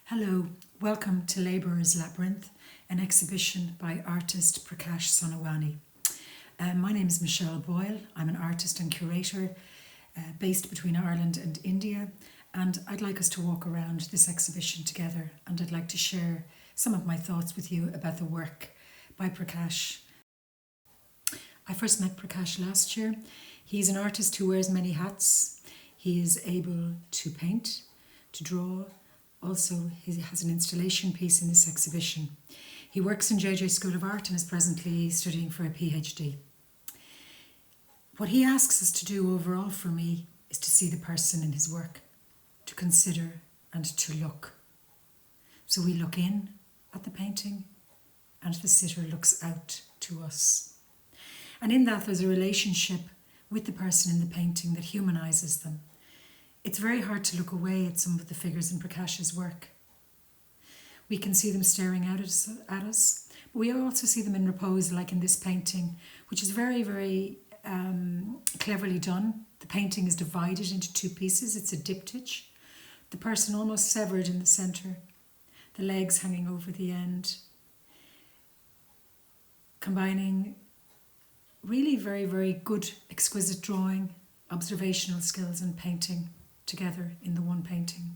Hello, welcome to Labourer's Labyrinth, an exhibition by artist Prakash Sonawani. My name is Michelle Boyle. I'm an artist and curator based between Ireland and India, and I'd like us to walk around this exhibition together, and I'd like to share some of my thoughts with you about the work by Prakash. I first met Prakash last year. He's an artist who wears many hats. He is able to paint, to draw. Also, he has an installation piece in this exhibition. He works in JJ School of Art and is presently studying for a PhD. What he asks us to do overall for me is to see the person in his work, to consider and to look. So we look in at the painting and the sitter looks out to us. And in that there's a relationship with the person in the painting that humanises them. It's very hard to look away at some of the figures in Prakash's work. We can see them staring out at us, but we also see them in repose, like in this painting, which is very, very cleverly done. The painting is divided into two pieces. It's a diptych. The person almost severed in the centre, the legs hanging over the end, combining really very, very good, exquisite drawing, observational skills and painting together in the one painting.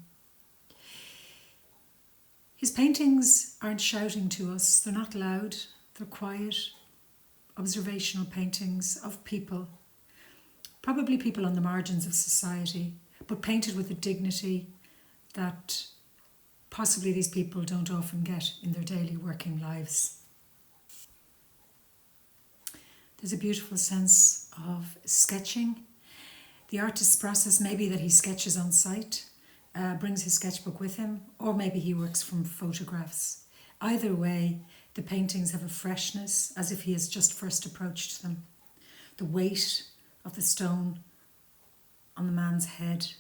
His paintings aren't shouting to us, they're not loud, they're quiet, observational paintings of people, probably people on the margins of society, but painted with a dignity that possibly these people don't often get in their daily working lives. There's a beautiful sense of sketching. The artist's process may be that he sketches on site, brings his sketchbook with him, or maybe he works from photographs. Either way, the paintings have a freshness as if he has just first approached them. The weight of the stone on the man's head,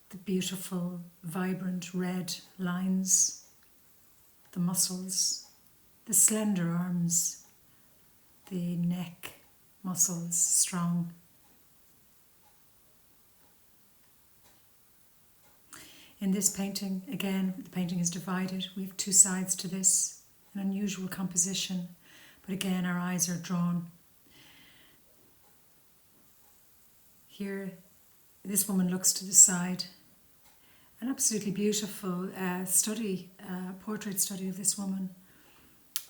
the beautiful, vibrant red lines, the muscles, the slender arms, the neck muscles strong. In this painting, again, the painting is divided. We have two sides to this, an unusual composition, but again, our eyes are drawn. Here, this woman looks to the side. An absolutely beautiful portrait study of this woman.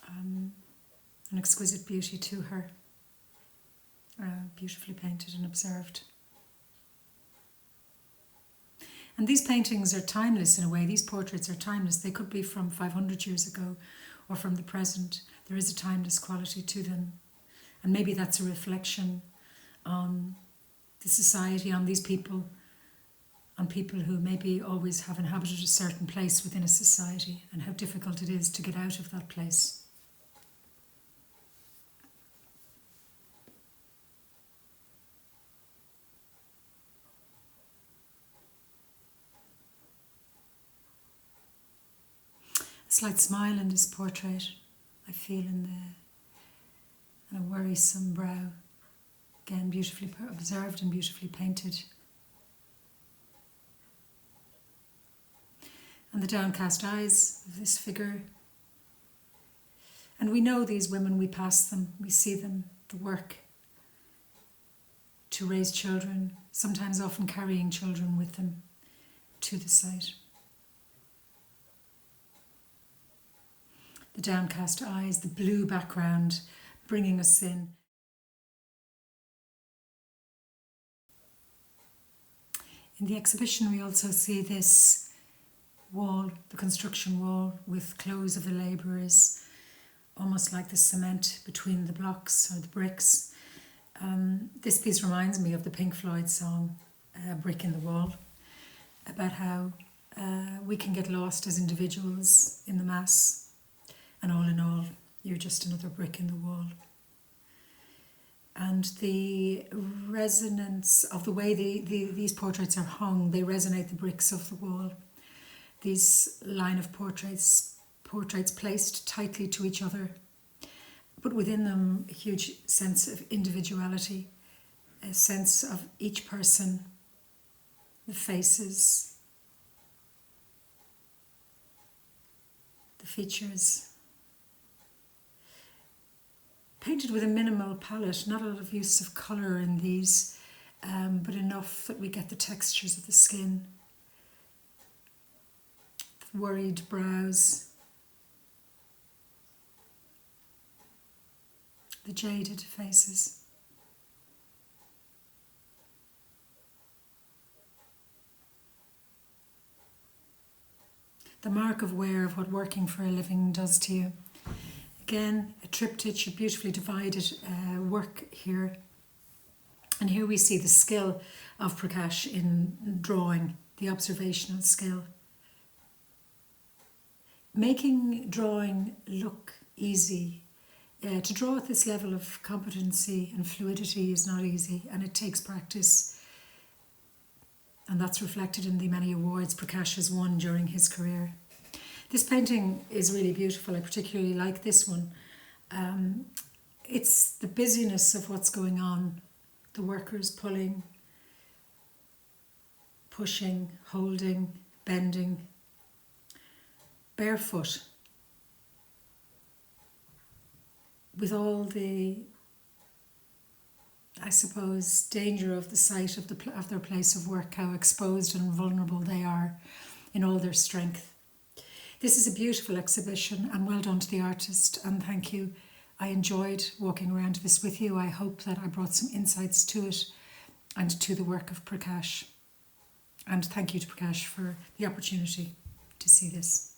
An exquisite beauty to her, beautifully painted and observed. And these paintings are timeless in a way. These portraits are timeless. They could be from 500 years ago or from the present. There is a timeless quality to them. And maybe that's a reflection on the society, on these people, on people who maybe always have inhabited a certain place within a society and how difficult it is to get out of that place. A slight smile in this portrait, I feel, and a worrisome brow. Again, beautifully observed and beautifully painted. And the downcast eyes of this figure. And we know these women, we pass them, we see them, the work to raise children, sometimes often carrying children with them to the site. The downcast eyes, the blue background bringing us in. In the exhibition we also see this wall, the construction wall with clothes of the labourers, almost like the cement between the blocks or the bricks. This piece reminds me of the Pink Floyd song, Brick in the Wall, about how we can get lost as individuals in the mass. And all in all, you're just another brick in the wall. And the resonance of the way these portraits are hung, they resonate the bricks of the wall. These line of portraits placed tightly to each other, but within them a huge sense of individuality, a sense of each person, the faces, features. Painted with a minimal palette, not a lot of use of colour in these, but enough that we get the textures of the skin. The worried brows, the jaded faces. The mark of wear of what working for a living does to you. Again, a triptych, a beautifully divided work here. And here we see the skill of Prakash in drawing, the observational skill. Making drawing look easy. To draw at this level of competency and fluidity is not easy, and it takes practice. And that's reflected in the many awards Prakash has won during his career. This painting is really beautiful. I particularly like this one. It's the busyness of what's going on. The workers pulling, pushing, holding, bending, barefoot, with all the, I suppose, danger of the site of their place of work, how exposed and vulnerable they are in all their strength. This is a beautiful exhibition, and well done to the artist, and thank you. I enjoyed walking around this with you. I hope that I brought some insights to it and to the work of Prakash. And thank you to Prakash for the opportunity to see this.